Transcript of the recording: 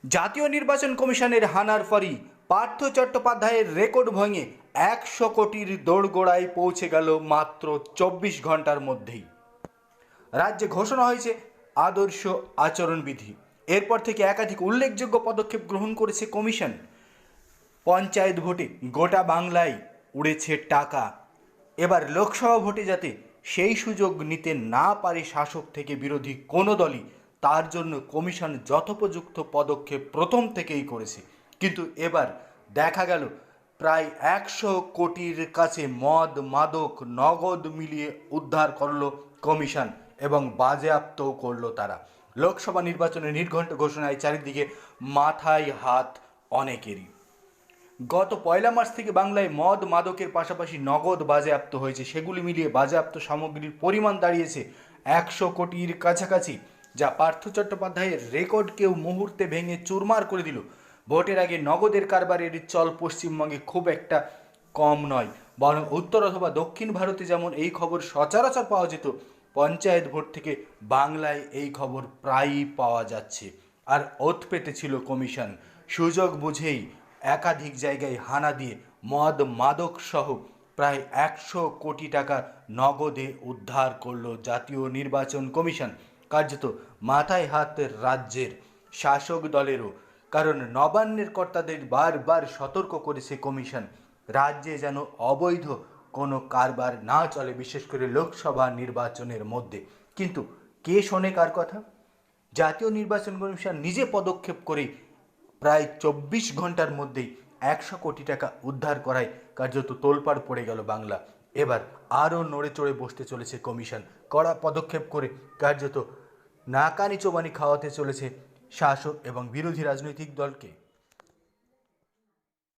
জাতীয় নির্বাচন কমিশনের হানার পরই পার্থ চট্টোপাধ্যায়ের রেকর্ড ভেঙে 100 কোটির দোরগোড়ায় পৌঁছে গেল মাত্র 24 ঘন্টার মধ্যেই। রাজ্যে ঘোষণা হয়েছে আদর্শ আচরণবিধি। এরপর থেকে একাধিক উল্লেখযোগ্য পদক্ষেপ গ্রহণ করেছে কমিশন। পঞ্চায়েত ভোটে গোটা বাংলায় উড়েছে টাকা। এবার লোকসভা ভোটে যাতে সেই সুযোগ নিতে না পারে শাসক থেকে বিরোধী কোনো দলই, তার জন্য কমিশন যথোপযুক্ত পদক্ষেপ প্রথম থেকেই করেছে। কিন্তু এবার দেখা গেল প্রায় 100 কোটির কাছে মদ মাদক নগদ মিলিয়ে উদ্ধার করল কমিশন এবং বাজেয়াপ্তও করল তারা। লোকসভা নির্বাচনের নির্ঘণ্ট ঘোষণায় চারিদিকে মাথায় হাত অনেকেরই। গত 1 মার্চ থেকে বাংলায় মদ মাদকের পাশাপাশি নগদ বাজেয়াপ্ত হয়েছে। সেগুলি মিলিয়ে বাজেয়াপ্ত সামগ্রীর পরিমাণ দাঁড়িয়েছে 100 কোটির কাছাকাছি, যা পার্থ চট্টোপাধ্যায়ের রেকর্ডকেও মুহূর্তে ভেঙে চুরমার করে দিল। ভোটের আগে নগদের কারবারের চল পশ্চিমবঙ্গে খুব একটা কম নয়, বরং উত্তর অথবা দক্ষিণ ভারতে যেমন এই খবর সচরাচর পাওয়া যেত, পঞ্চায়েত ভোট থেকে বাংলায় এই খবর প্রায়ই পাওয়া যাচ্ছে। আর ওত পেতেছিল কমিশন। সুযোগ বুঝেই একাধিক জায়গায় হানা দিয়ে মদ মাদক সহ প্রায় 100 কোটি টাকা নগদে উদ্ধার করল জাতীয় নির্বাচন কমিশন। কার্যত মাথায় হাত রাজ্যের শাসক দলেরও, কারণ নবান্নের কর্তাদের বারবার সতর্ক করেছে কমিশন, রাজ্যে যেন অবৈধ কোনো কারবার না চলে, বিশেষ করে লোকসভা নির্বাচনের মধ্যে। কিন্তু কে শোনে কার কথা? জাতীয় নির্বাচন কমিশন নিজে পদক্ষেপ করে প্রায় 24 ঘন্টার মধ্যেই 100 কোটি টাকা উদ্ধার করায় কার্যত তোলপাড় পড়ে গেল বাংলা। এবার আরও নড়ে চড়ে বসতে চলেছে কমিশন, কড়া পদক্ষেপ করে কার্যত নাকানি চোবানি খাওয়াতে চলেছে শাসক এবং বিরোধী রাজনৈতিক দলকে।